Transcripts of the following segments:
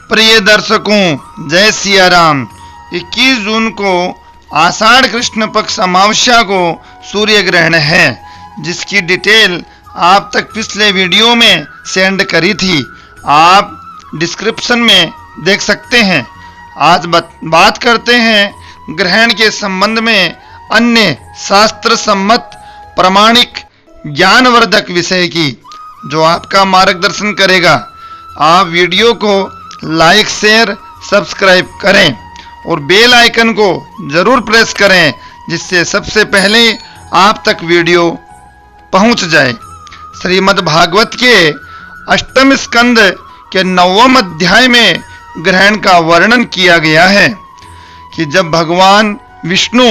प्रिय दर्शकों, जय सिया राम। 21 जून को आषाढ़ कृष्ण पक्ष अमावस्या को सूर्य ग्रहण है, जिसकी डिटेल आप तक पिछले वीडियो में सेंड करी थी। आप डिस्क्रिप्शन में देख सकते हैं। आज बात करते हैं ग्रहण के संबंध में अन्य शास्त्र सम्मत प्रामाणिक ज्ञानवर्धक विषय की, जो आपका मार्गदर्शन करेगा। आप वीडियो को लाइक, शेयर, सब्सक्राइब करें और बेल आइकन को जरूर प्रेस करें, जिससे सबसे पहले आप तक वीडियो पहुंच जाए। श्रीमद् भागवत के अष्टम स्कंद के 9वें अध्याय में ग्रहण का वर्णन किया गया है कि जब भगवान विष्णु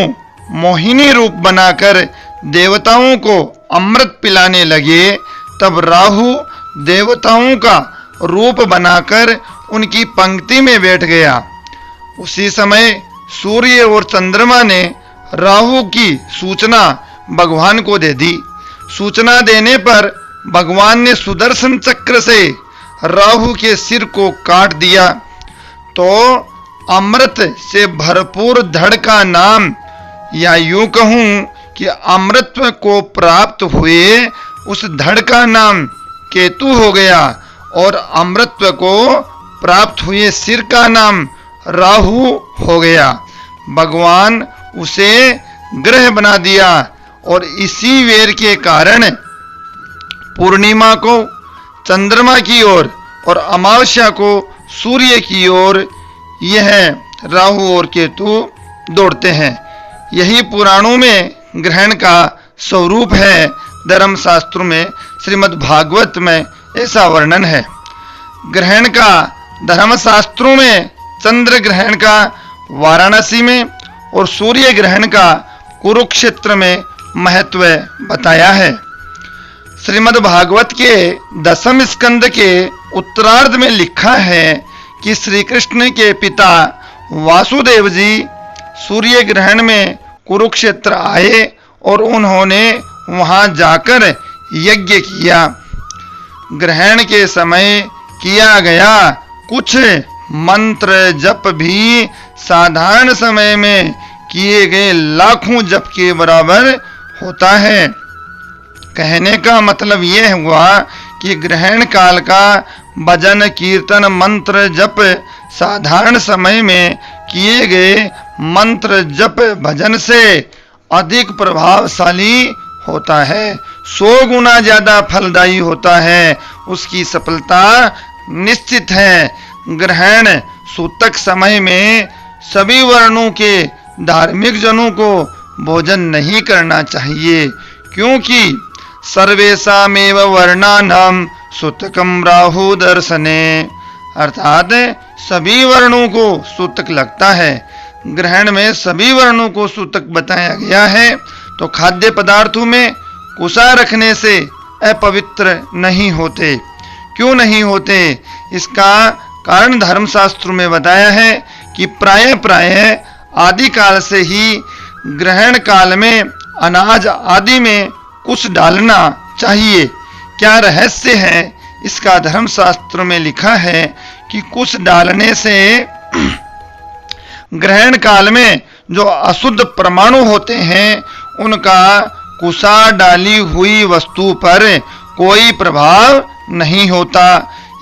मोहिनी रूप बनाकर देवताओं को अमृत पिलाने लगे, तब राहु देवताओं का रूप बनाकर उनकी पंक्ति में बैठ गया। उसी समय सूर्य और चंद्रमा ने राहु की सूचना भगवान को दे दी। सूचना देने पर भगवान ने सुदर्शन चक्र से राहु के सिर को काट दिया, तो अमृत से भरपूर धड़ का नाम, या यूं कहूं कि अमृतत्व को प्राप्त हुए उस धड़ का नाम केतु हो गया, और अमृतत्व को प्राप्त हुए सिर का नाम राहु हो गया। भगवान उसे ग्रह बना दिया, और इसी वेर के कारण पूर्णिमा को चंद्रमा की ओर और अमावस्या को सूर्य की ओर यह राहु और केतु दौड़ते हैं। यही पुराणों में ग्रहण का स्वरूप है। धर्मशास्त्रों में, श्रीमद् भागवत में ऐसा वर्णन है। ग्रहण का धर्मशास्त्रों में चंद्र ग्रहण का वाराणसी में और सूर्य ग्रहण का कुरुक्षेत्र में महत्व बताया है। श्रीमद् भागवत के 10वें स्कंद के उत्तरार्ध में लिखा है कि श्री कृष्ण के पिता वासुदेव जी सूर्य ग्रहण में कुरुक्षेत्र आए और उन्होंने वहां जाकर यज्ञ किया। ग्रहण के समय किया गया कुछ मंत्र जप भी साधारण समय में किए गए लाखों जप के बराबर होता है। कहने का मतलब यह हुआ कि ग्रहण काल का भजन, कीर्तन, मंत्र जप साधारण समय में किए गए मंत्र जप भजन से अधिक प्रभावशाली होता है, 100 गुना ज्यादा फलदायी होता है। उसकी सफलता निश्चित है। ग्रहण सूतक समय में सभी वर्णों के धार्मिक जनों को भोजन नहीं करना चाहिए, क्योंकि सर्वेषामेव वर्णानां सूतकं राहु दर्शने, अर्थात सभी वर्णों को सूतक लगता है। ग्रहण में सभी वर्णों को सूतक बताया गया है, तो खाद्य पदार्थों में कुसा रखने से अपवित्र नहीं होते। क्यों नहीं होते? इसका कारण धर्मशास्त्रों में बताया है कि प्राय आदिकाल से ही ग्रहण काल में अनाज आदि में कुछ डालना चाहिए। क्या रहस्य है इसका? धर्मशास्त्र में लिखा है कि कुछ डालने से ग्रहण काल में जो अशुद्ध परमाणु होते हैं, उनका कुसा डाली हुई वस्तु पर कोई प्रभाव नहीं होता।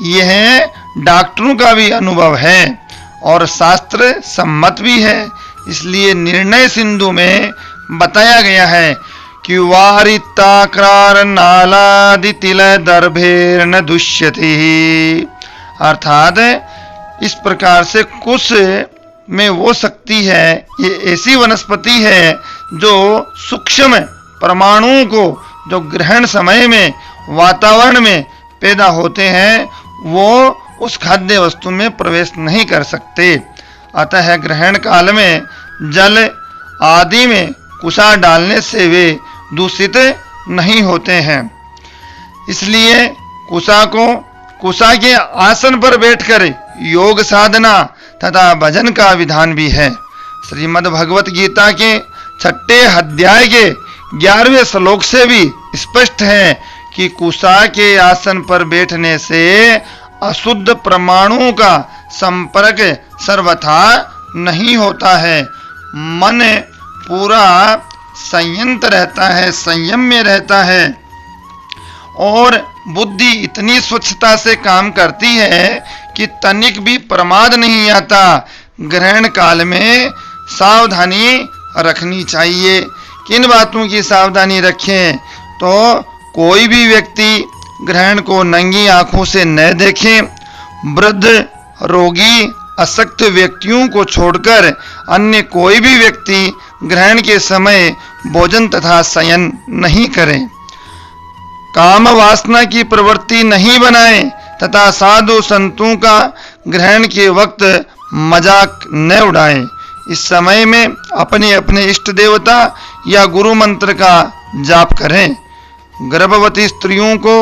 यह डॉक्टरों का भी अनुभव है और शास्त्र सम्मत भी है। इसलिए निर्णय सिंधु में बताया गया है कि वारिताक्रार नालादि तिल दर्भेर न दुष्यति, अर्थात इस प्रकार से कुश में वो शक्ति है, ये ऐसी वनस्पति है जो सूक्ष्म परमाणुओं को जो ग्रहण समय में वातावरण में पैदा होते हैं, वो उस खाद्य वस्तु में प्रवेश नहीं कर सकते। अतः ग्रहण काल में जल आदि में कुसा डालने से वे दूषित नहीं होते हैं। इसलिए कुसा के आसन पर बैठकर योग साधना तथा भजन का विधान भी है। श्रीमद् भगवत गीता के 6 अध्याय के 11वें श्लोक से भी स्पष्ट है कि कुसा के आसन पर बैठने से अशुद्ध परमाणुओं का संपर्क सर्वथा नहीं होता है। मन पूरा संयत रहता है, संयम में रहता है और बुद्धि इतनी स्वच्छता से काम करती है कि तनिक भी प्रमाद नहीं आता। ग्रहण काल में सावधानी रखनी चाहिए। किन बातों की सावधानी रखें? तो कोई भी व्यक्ति ग्रहण को नंगी आंखों से न देखे। वृद्ध, रोगी, अशक्त व्यक्तियों को छोड़कर अन्य कोई भी व्यक्ति ग्रहण के समय भोजन तथा शयन नहीं करे। काम वासना की प्रवृत्ति नहीं बनाए तथा साधु संतों का ग्रहण के वक्त मजाक न उड़ाएं। इस समय में अपने अपने इष्ट देवता या गुरु मंत्र का जाप करें। गर्भवती स्त्रियों को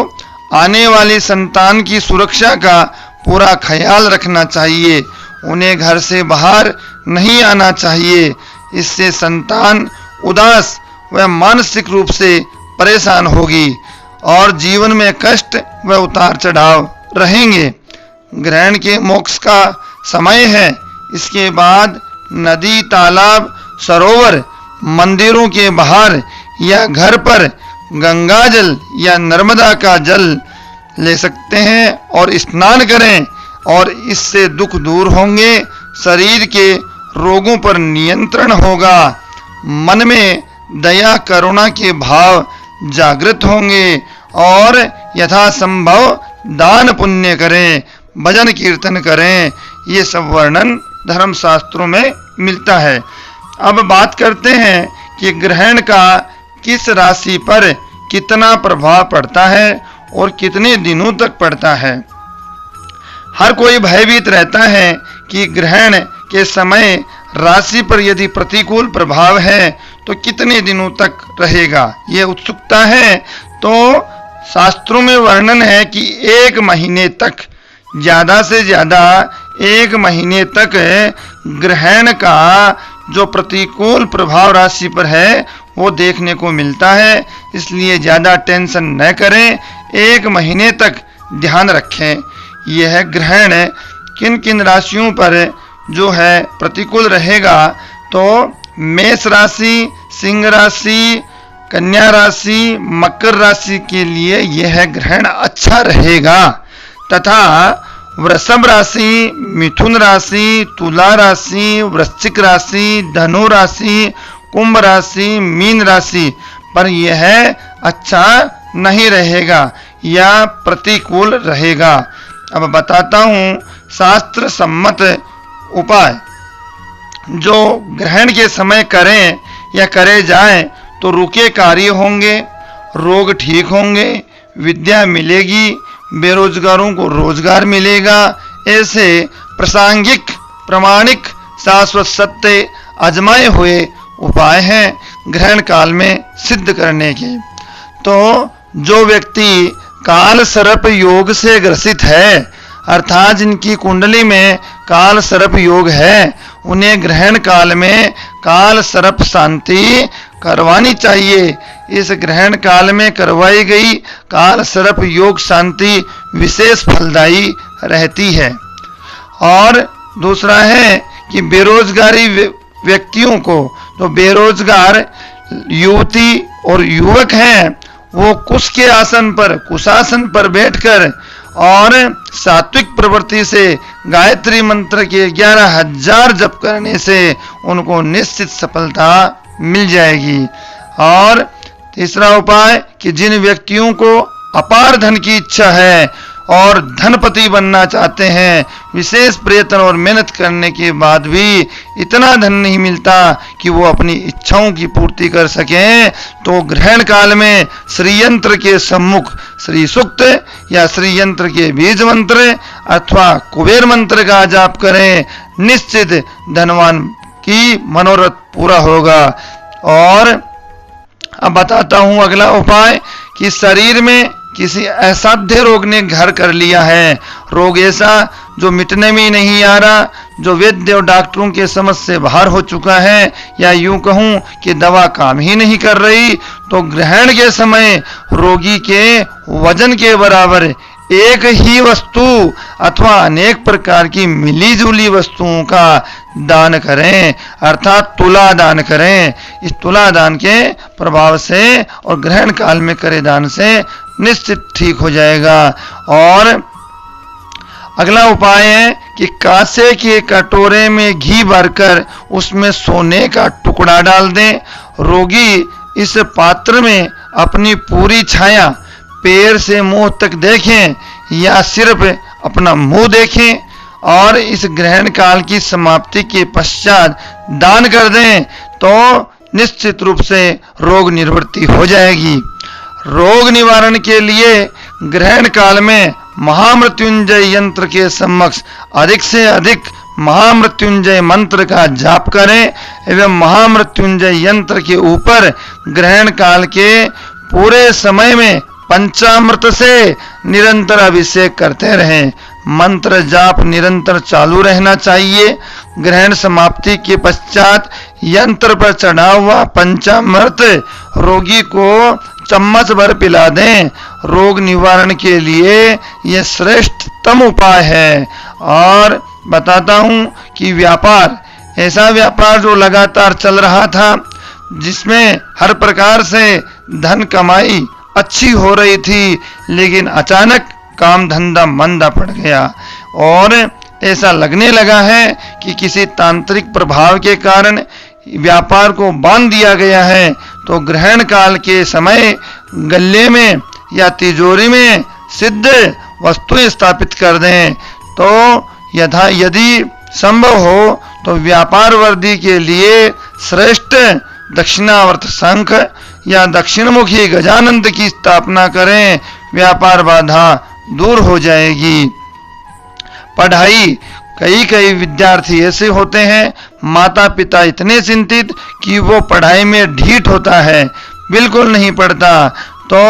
आने वाली संतान की सुरक्षा का पूरा ख्याल रखना चाहिए। उन्हें घर से बाहर नहीं आना चाहिए। इससे संतान उदास व मानसिक रूप से परेशान होगी और जीवन में कष्ट व उतार चढ़ाव रहेंगे। ग्रहण के मोक्ष का समय है। इसके बाद नदी, तालाब, सरोवर, मंदिरों के बाहर या घर पर गंगा जल या नर्मदा का जल ले सकते हैं और स्नान करें और इससे दुख दूर होंगे। शरीर के रोगों पर नियंत्रण होगा। मन में दया, करुणा के भाव जागृत होंगे और यथासंभव दान पुण्य करें, भजन कीर्तन करें। ये सब वर्णन धर्मशास्त्रों में मिलता है। अब बात करते हैं कि ग्रहण का किस राशि पर कितना प्रभाव पड़ता है और कितने दिनों तक पड़ता है। हर कोई भयभीत रहता है कि ग्रहण के समय राशि पर यदि प्रतिकूल प्रभाव है तो कितने दिनों तक रहेगा, ये उत्सुकता है। तो शास्त्रों में वर्णन है कि 1 महीने तक, ज्यादा से ज्यादा 1 महीने तक ग्रहण का जो प्रतिकूल प्रभाव राशि पर है वो देखने को मिलता है। इसलिए ज्यादा टेंशन न करें, 1 महीने तक ध्यान रखें। यह ग्रहण किन किन राशियों पर जो है प्रतिकूल रहेगा, तो मेष राशि, सिंह राशि, कन्या राशि, मकर राशि के लिए यह ग्रहण अच्छा रहेगा तथा वृषभ राशि, मिथुन राशि, तुला राशि, वृश्चिक राशि, धनु राशि, कुंभ राशि, मीन राशि पर यह अच्छा नहीं रहेगा या प्रतिकूल रहेगा। अब बताता हूँ शास्त्र सम्मत उपाय जो ग्रहण के समय करें या करे जाएं तो रुके कार्य होंगे, रोग ठीक होंगे, विद्या मिलेगी, बेरोजगारों को रोजगार मिलेगा। ऐसे प्रासंगिक, प्रामाणिक, शाश्वत सत्य आजमाए हुए उपाय हैं ग्रहण काल में सिद्ध करने के। तो जो व्यक्ति काल सर्प योग से ग्रसित है, अर्थात जिनकी कुंडली में काल सर्प योग है, उन्हें ग्रहण काल में काल सर्प शांति करवानी चाहिए। इस ग्रहण काल में करवाई गई काल सर्प योग शांति विशेष फलदायी रहती है। और दूसरा है कि बेरोजगारी व्यक्तियों को, तो बेरोजगार युवती और युवक हैं, वो कुश के आसन पर, कुशासन पर बैठकर और सात्विक प्रवृत्ति से गायत्री मंत्र के 11,000 जप करने से उनको निश्चित सफलता मिल जाएगी। और तीसरा उपाय कि जिन व्यक्तियों को अपार धन की इच्छा है और धनपति बनना चाहते हैं, विशेष प्रयत्न और मेहनत करने के बाद भी इतना धन नहीं मिलता कि वो अपनी इच्छाओं की पूर्ति कर सकें, तो ग्रहण काल में श्री यंत्र के सम्मुख श्री सूक्त या श्री यंत्र के बीज मंत्र अथवा कुबेर मंत्र का जाप करें। निश्चित धनवान की मनोरथ पूरा होगा। और अब बताता हूं अगला उपाय कि शरीर में किसी असाध्य रोग ने घर कर लिया है, रोग ऐसा जो मिटने में नहीं आ रहा, जो वैद्य और डॉक्टरों के समझ से बाहर हो चुका है, या यूं कहूं कि दवा काम ही नहीं कर रही, तो ग्रहण के समय रोगी के वजन के बराबर एक ही वस्तु अथवा अनेक प्रकार की मिली जुली वस्तुओं का दान करें, अर्थात तुला दान करें। इस तुला दान के प्रभाव से और ग्रहण काल में करे दान से निश्चित ठीक हो जाएगा। और अगला उपाय है कि कांसे के कटोरे में घी भरकर उसमें सोने का टुकड़ा डाल दें। रोगी इस पात्र में अपनी पूरी छाया पैर से मुंह तक देखें या सिर्फ अपना मुंह देखें और इस ग्रहण काल की समाप्ति के पश्चात दान कर दें तो निश्चित रूप से रोग निवृत्ति हो जाएगी। रोग निवारण के लिए ग्रहण काल में महामृत्युंजय यंत्र के समक्ष अधिक से अधिक महामृत्युंजय मंत्र का जाप करें एवं महामृत्युंजय यंत्र के ऊपर ग्रहण काल के पूरे समय में पंचामृत से निरंतर अभिषेक करते रहें। मंत्र जाप निरंतर चालू रहना चाहिए। ग्रहण समाप्ति के पश्चात यंत्र पर चढ़ा हुआ पंचामृत रोगी को चम्मच भर पिला दें। रोग निवारण के लिए यह श्रेष्ठतम उपाय है। और बताता हूं कि व्यापार, ऐसा व्यापार जो लगातार चल रहा था, जिसमें हर प्रकार से धन कमाई अच्छी हो रही थी, लेकिन अचानक काम धंधा मंदा पड़ गया और ऐसा लगने लगा है कि किसी तांत्रिक प्रभाव के कारण व्यापार को बांध दिया गया है, तो ग्रहण काल के समय गले में या तिजोरी में सिद्ध वस्तुएं स्थापित कर दें। तो यदि संभव हो तो व्यापार वृद्धि के लिए श्रेष्ठ दक्षिणावर्त शंख या दक्षिणमुखी गजानंद की स्थापना करें, व्यापार बाधा दूर हो जाएगी। पढ़ाई, कई विद्यार्थी ऐसे होते हैं, माता पिता इतने चिंतित कि वो पढ़ाई में ढीठ होता है, बिल्कुल नहीं पढ़ता। तो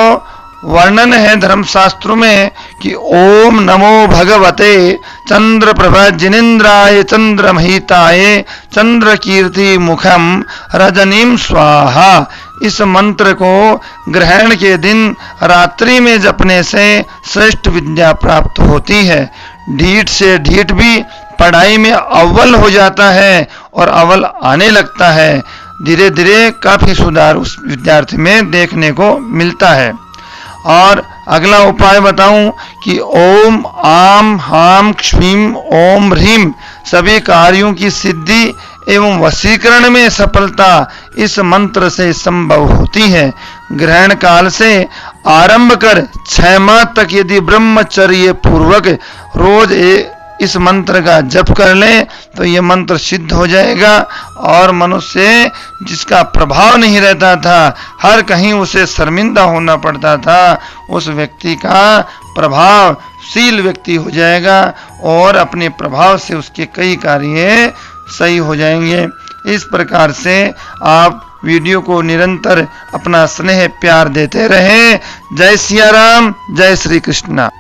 वर्णन है धर्मशास्त्रों में कि ओम नमो भगवते चंद्र प्रभा जिनेन्द्राय चंद्रमहिताय चंद्र कीर्ति मुखम रजनीम स्वाहा। इस मंत्र को ग्रहण के दिन रात्रि में जपने से श्रेष्ठ विद्या प्राप्त होती है। ढीठ से ढीठ भी पढ़ाई में अव्वल हो जाता है और अव्वल आने लगता है। धीरे धीरे काफी सुधार उस विद्यार्थी में देखने को मिलता है। और अगला उपाय बताऊं कि ओम आम हाम क्ष्मीम ओम ह्रीम सभी कार्यों की सिद्धि एवं वशीकरण में सफलता इस मंत्र से संभव होती है। ग्रहण काल से आरंभ कर 6 माह तक यदि ब्रह्मचर्य पूर्वक रोज इस मंत्र का जप कर लें तो ये मंत्र सिद्ध हो जाएगा और मनुष्य जिसका प्रभाव नहीं रहता था, हर कहीं उसे शर्मिंदा होना पड़ता था, उस व्यक्ति का प्रभावशील व्यक्ति हो जाएगा और अपने प्रभाव से उसके कई कार्य सही हो जाएंगे। इस प्रकार से आप वीडियो को निरंतर अपना स्नेह प्यार देते रहें। जय सिया राम, जय श्री कृष्णा।